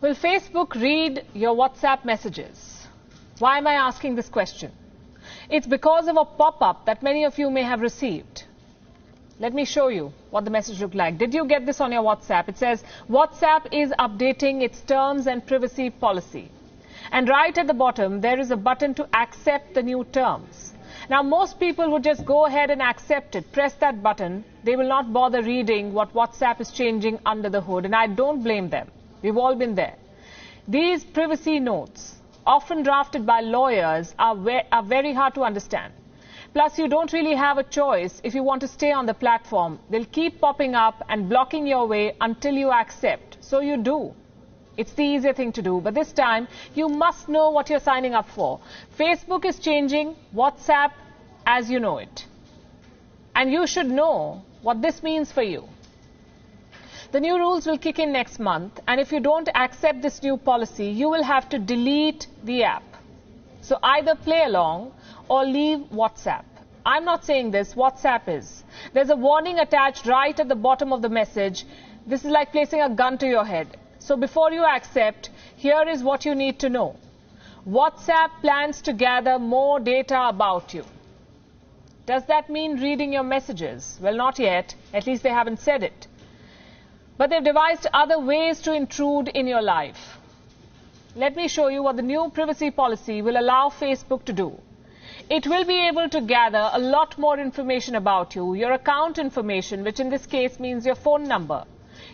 Will Facebook read your WhatsApp messages? Why am I asking this question? It's because of a pop-up that many of you may have received. Let me show you what the message looked like. Did you get this on your WhatsApp? It says, WhatsApp is updating its terms and privacy policy. And right at the bottom, there is a button to accept the new terms. Now, most people would just go ahead and accept it, press that button. They will not bother reading what WhatsApp is changing under the hood. And I don't blame them. We've all been there. These privacy notes, often drafted by lawyers, are very hard to understand. Plus, you don't really have a choice if you want to stay on the platform. They'll keep popping up and blocking your way until you accept. So you do. It's the easier thing to do. But this time, you must know what you're signing up for. Facebook is changing WhatsApp as you know it. And you should know what this means for you. The new rules will kick in next month. And if you don't accept this new policy, you will have to delete the app. So either play along or leave WhatsApp. I'm not saying this, WhatsApp is. There's a warning attached right at the bottom of the message. This is like placing a gun to your head. So before you accept, here is what you need to know. WhatsApp plans to gather more data about you. Does that mean reading your messages? Well, not yet. At least they haven't said it. But they've devised other ways to intrude in your life. Let me show you what the new privacy policy will allow Facebook to do. It will be able to gather a lot more information about you, your account information, which in this case means your phone number,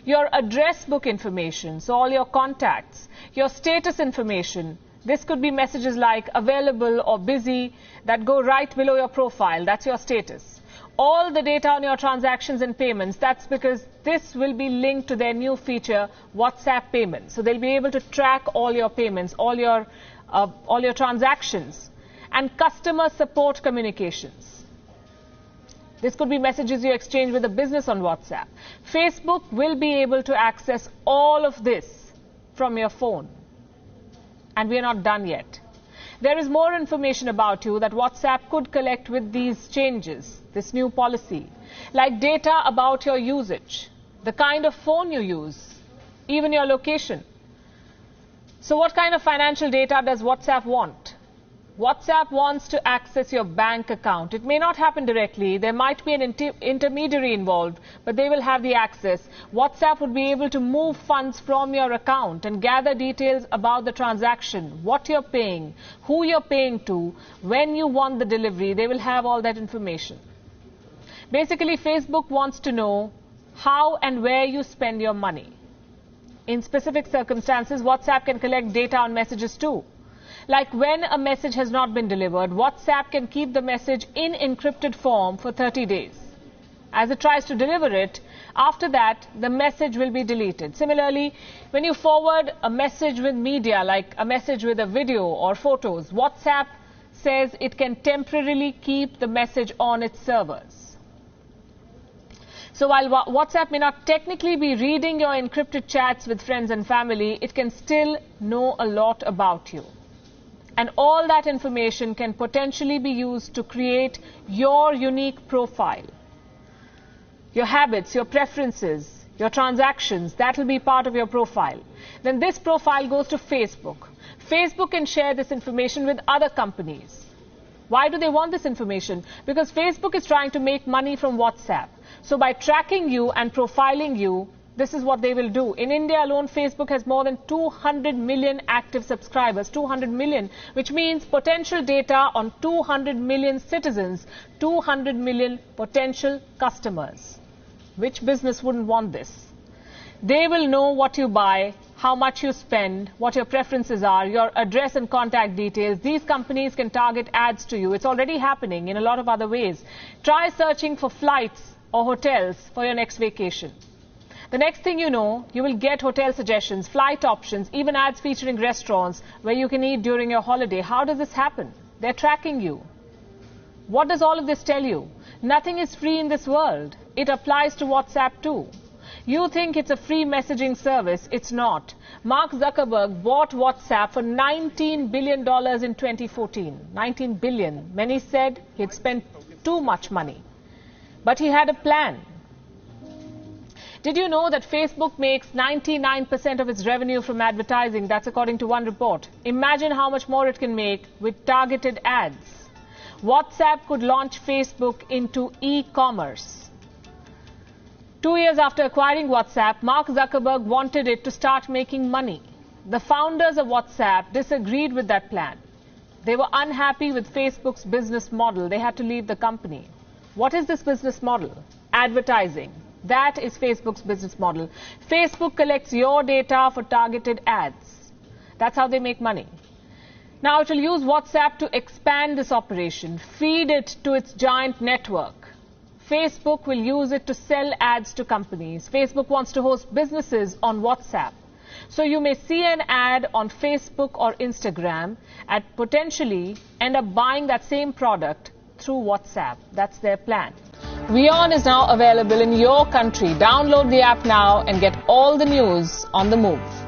your address book information, so all your contacts, your status information. This could be messages like available or busy that go right below your profile. That's your status. All the data on your transactions and payments, that's because this will be linked to their new feature, WhatsApp Payments. So they'll be able to track all your payments, all your transactions, and customer support communications. This could be messages you exchange with a business on WhatsApp. Facebook will be able to access all of this from your phone. And we are not done yet. There is more information about you that WhatsApp could collect with these changes, this new policy, like data about your usage, the kind of phone you use, even your location. So what kind of financial data does WhatsApp want? WhatsApp wants to access your bank account. It may not happen directly. There might be an intermediary involved, but they will have the access. WhatsApp would be able to move funds from your account and gather details about the transaction, what you're paying, who you're paying to, when you want the delivery. They will have all that information. Basically, Facebook wants to know how and where you spend your money. In specific circumstances, WhatsApp can collect data on messages too. Like when a message has not been delivered, WhatsApp can keep the message in encrypted form for 30 days. As it tries to deliver it, after that, the message will be deleted. Similarly, when you forward a message with media, like a message with a video or photos, WhatsApp says it can temporarily keep the message on its servers. So while WhatsApp may not technically be reading your encrypted chats with friends and family, it can still know a lot about you. And all that information can potentially be used to create your unique profile. Your habits, your preferences, your transactions, that will be part of your profile. Then this profile goes to Facebook. Facebook can share this information with other companies. Why do they want this information? Because Facebook is trying to make money from WhatsApp. So by tracking you and profiling you, this is what they will do. In India alone, Facebook has more than 200 million active subscribers, 200 million, which means potential data on 200 million citizens, 200 million potential customers. Which business wouldn't want this? They will know what you buy, how much you spend, what your preferences are, your address and contact details. These companies can target ads to you. It's already happening in a lot of other ways. Try searching for flights or hotels for your next vacation. The next thing you know, you will get hotel suggestions, flight options, even ads featuring restaurants where you can eat during your holiday. How does this happen? They're tracking you. What does all of this tell you? Nothing is free in this world. It applies to WhatsApp too. You think it's a free messaging service. It's not. Mark Zuckerberg bought WhatsApp for $19 billion in 2014. 19 billion. Many said he had spent too much money. But he had a plan. Did you know that Facebook makes 99% of its revenue from advertising? That's according to one report. Imagine how much more it can make with targeted ads. WhatsApp could launch Facebook into e-commerce. 2 years after acquiring WhatsApp, Mark Zuckerberg wanted it to start making money. The founders of WhatsApp disagreed with that plan. They were unhappy with Facebook's business model. They had to leave the company. What is this business model? Advertising. That is Facebook's business model. Facebook collects your data for targeted ads. That's how they make money. Now it will use WhatsApp to expand this operation, feed it to its giant network. Facebook will use it to sell ads to companies. Facebook wants to host businesses on WhatsApp. So you may see an ad on Facebook or Instagram and potentially end up buying that same product through WhatsApp. That's their plan. WION is now available in your country. Download the app now and get all the news on the move.